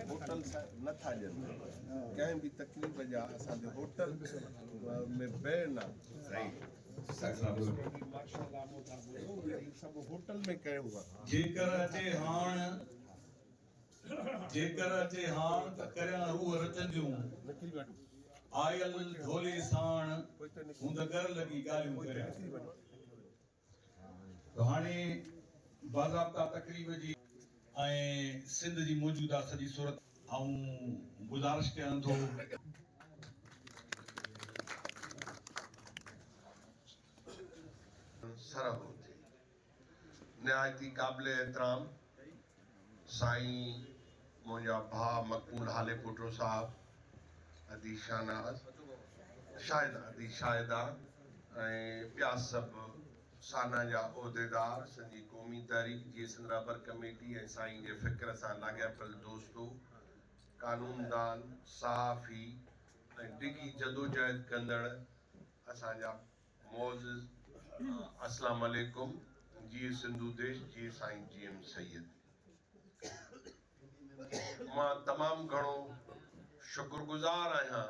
Hotel नथा ॾियनि कंहिं बि तकलीफ़ जा असांजे होटल में बैन आहे सभु होटल में कयूं था जेकर अचे हाण त करियां रूह रचंदियूं आयल झोले साण हूंद कर लॻी ॻाल्हियूं करियां त हाणे बाज़ाब्ता तकलीफ़ जी ऐं सिंध जी मौजूदा सॼी सूरत ऐं गुज़ारिश कयां थो सरह हुजे निहायती क़ाबिल एहतराम साईं मुंहिंजा भाउ मक़बूल हाले पुटो साहब अदी शाहनाज़ शाहिदा अदी शाहिदा ऐं ॿिया सभु साना जा उहिदेदार सॼी क़ौमी तहरीक जी सिंध रबर कमेटी ऐं साईं जे फ़िक्र सां लाॻापियल दोस्तो कानूनदान सहाफ़ी ऐं डिघी जदोजहद कंदड़ असांजा मौज़िज़ अस्सलाम वालेकुम जी सिंधु देश जी साईं GM सैयद मां तमामु घणो शुक्रगुज़ार आहियां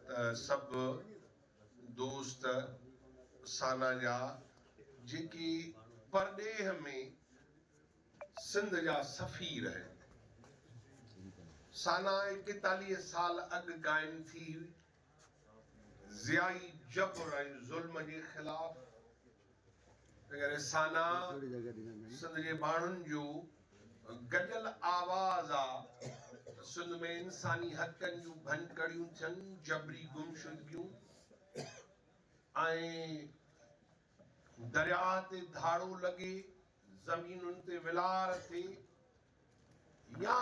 त सभु दोस्त साना जा जेके परॾेह में सिंध जा सफ़ीर आहिनि साना 41 साल अॻु क़ाइम थी ज़ियाई जबर ऐं ज़ुल्म जे ख़िलाफ़ अगरि साना सिंध जे माण्हुनि जो गॾियल आवाज़ आहे सिंध में इंसानी हक़नि जूं भनकड़ियूं थियनि जबरी गुमशुदगियूं ऐं दरिया ते धाड़ो लॻे ज़मीनुनि ते विलार थिए या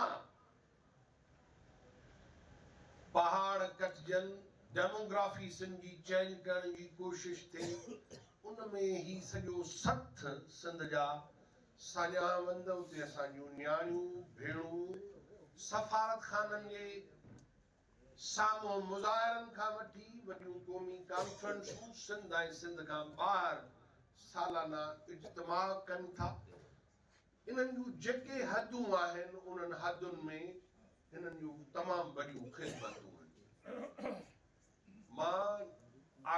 पहाड़ कटजनि डेमोग्राफी सिंध जी चेंज करण जी कोशिश थिए उन में ही सॼो सथ सिंध जा साॼावंद उते असांजूं न्याणियूं भेणूं सफ़ारत खाननि जे साम्हूं मुज़ाहिरनि खां वठी वॾियूं क़ौमी कॉन्फ्रेंसूं सिंध ऐं सिंध खां ॿाहिरि सालाना इज्तिमा कनि था इन्हनि जूं जेके हदूं आहिनि उन्हनि हदुनि में हिननि जूं तमामु वॾियूं ख़िदमतूं आहिनि मां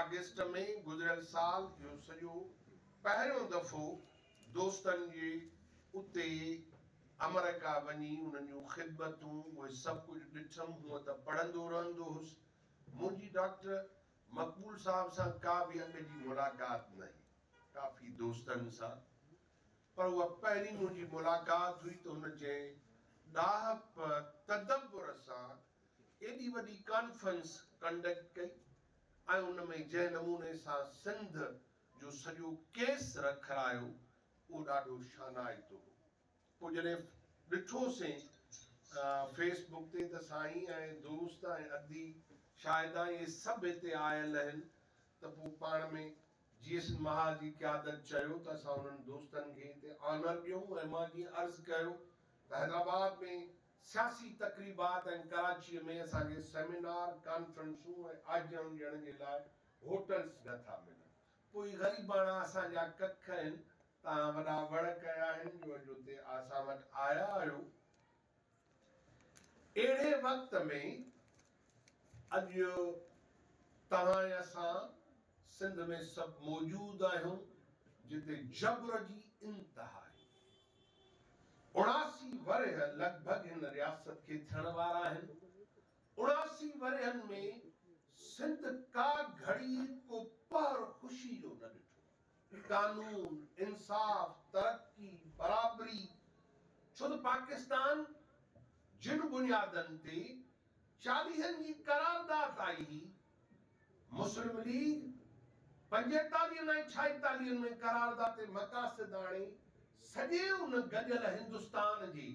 अगस्त में गुज़िरियल साल जो सॼो पहिरियों दफ़ो दोस्तनि जे उते अमेरिका वञी उन्हनि जूं ख़िदमतूं उहे सभु कुझु ॾिठमि हूअं त पढ़ंदो रहंदो हुउसि मुंहिंजी डॉक्टर मक़बूल साहब सां का बि अॻ जी मुलाक़ात न हुई काफ़ी दोस्तनि सां पर उहा पहिरीं मुंहिंजी मुलाक़ात हुई त हुन चई ॾाहप तदब्बुर सां एॾी वॾी कॉन्फ्रेंस कंडक्ट कई ऐं उन में जंहिं नमूने सां सिंध जो सॼो केस रखायो उहो ॾाढो शानाइतो हो पोइ जॾहिं ॾिठोसीं फेसबुक ते त साईं ऐं दोस्त ऐं अदी शाहिदा इहे सभु हिते आयल आहिनि त पोइ पाण में GS महाल जी क़यादत चयो त असां उन्हनि दोस्तनि खे हिते ऑनर ॾियूं ऐं मां जीअं अर्ज़ु कयो त हैदराबाद में सियासी तक़रीबात ऐं कराचीअ में असांखे सेमिनार कॉन्फ्रेंसूं ऐं आजम ॾियण जे लाइ होटल्स नथा मिलनि पोइ ग़रीबाणा असांजा कख आहिनि तव्हां वॾा वड़ कया आहिनि जो अॼु हुते असां वटि आया आहियो अहिड़े वक़्त में अॼु तव्हां ऐं असां सिंध में सभु मौजूदु आहियूं जिते जबर जी इंतिहा आहे 79 वरह लॻभॻि हिन रियासत खे थियण वारा आहिनि 79 वरहनि में सिंध का घड़ी को पहर ख़ुशी जो न ॾिठो कानून इंसाफ तरक्की बराबरी छो त पाकिस्तान जिन बुनियादनि ते 40 जी करारदाद आई मुस्लिम लीग 45 ऐं 46 में करारदाद ते मक़ासिद आणे सॼे उन गॾियल हिंदुस्तान जे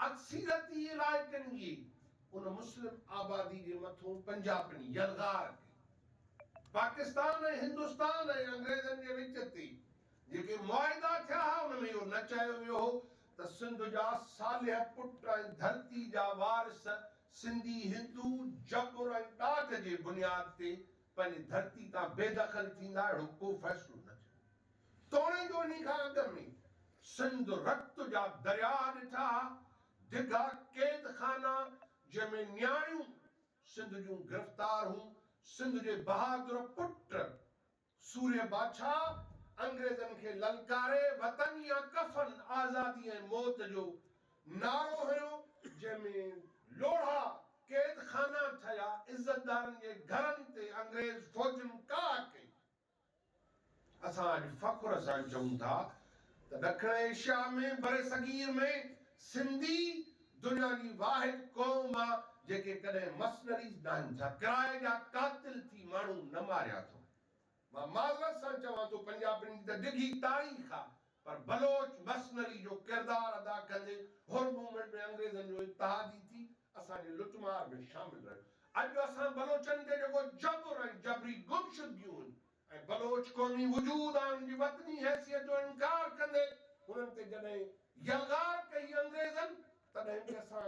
अक्सीरती इलाइक़नि जी उन मुस्लिम आबादी जे मथां पंजाबनि यलगार कई पाकिस्तान ऐं हिंदुस्तान ऐं अंग्रेज़नि जे विच ते जेके मुआहिदा थिया उन में इहो न चयो वियो हो त सिंध जा सालिह पुट ऐं धरती जा वारिस सिंधी हिंदू जबर ऐं ॾाढ जे बुनियाद ते पंहिंजी धरती तां बेदख़ल थींदा, अहिड़ो को फ़ैसिलो न थियो। तोड़े जो इन खां अॻु में सिंध रक्त जा दरिया ॾिठा, दिघा क़ैद खाना जंहिंमें न्याणियूं सिंध जूं गिरफ़्तार हूं। सिंध जे बहादुर पुट सूर्य बादशाह अंग्रेज़नि खे ललकारे वतन या कफन, आज़ादी ऐं मौत जो नारो हयो, जंहिंमें लोढ़ा क़ैद खाना ठहिया, इज़तदारनि जे घरनि ते अंग्रेज़ फ़ौजुनि काह कई। असां अॼु फ़ख्र सां चऊं था त ॾखण एशिया में बरे सगीर में सिंधी दुनिया जी वाहिद क़ौम आहे जेके कॾहिं मसनरीज़ न आहिनि, छा किराए जा कातिल थी माण्हू न मारिया अथऊं। मां माज़रत सां चवां थो, पंजाबियुनि जी त डिघी तारीख़ आहे, पर बलोच मसनरी जो किरदारु अदा कंदे हुर मूवमेंट में अंग्रेज़नि जो इत्तेहादी थी असांजे लुटमार में शामिल रहियो। अॼु असां बलोचनि ते जेको जबर ऐं जबरी गुमशुदगियूं आहिनि ऐं बलोच क़ौमी वजूद आहे, उनजी वतनी हैसियत जो इनकार कंदे हुननि ते जॾहिं यलगार कई अंग्रेज़नि, तॾहिं बि असां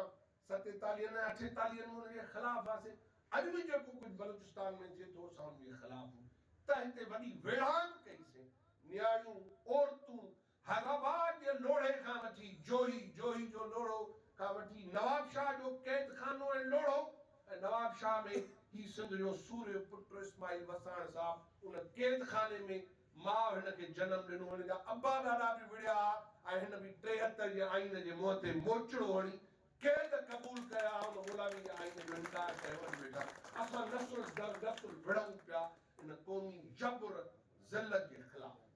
47 ऐं 48 में उनजे ख़िलाफ़ हुआसीं। अॼु बि जेको कुझु बलूचिस्तान में थिए थो असां उनजे ख़िलाफ़ आहियूं। त हिते वॾी विढ़ांग कईसीं। न्याणियूं, औरतूं, हैदराबाद जे लोढ़े खां वठी जोही जो लोढ़ो खां वठी नवाब शाह जो क़ैद खानो ऐं लोढ़ो, ऐं नवाब शाह में ही सिंध जो सूर्य पुट इस्माइल वसाण साहब उन क़ैद खाने में माउ हिन खे जनम ॾिनो, हिन जा अब्बा ॾाॾा बि विढ़िया ऐं हिन बि 73 जे आईन जे मुंहं ते मोचड़ो हणी क़ैद क़बूल कया, उन ग़ुलामी जे आईन जो इनकार कयो वेठा। असां नसुल दर नसुल विढ़ूं पिया इन क़ौमी जबर ज़िलत जे ख़िलाफ़।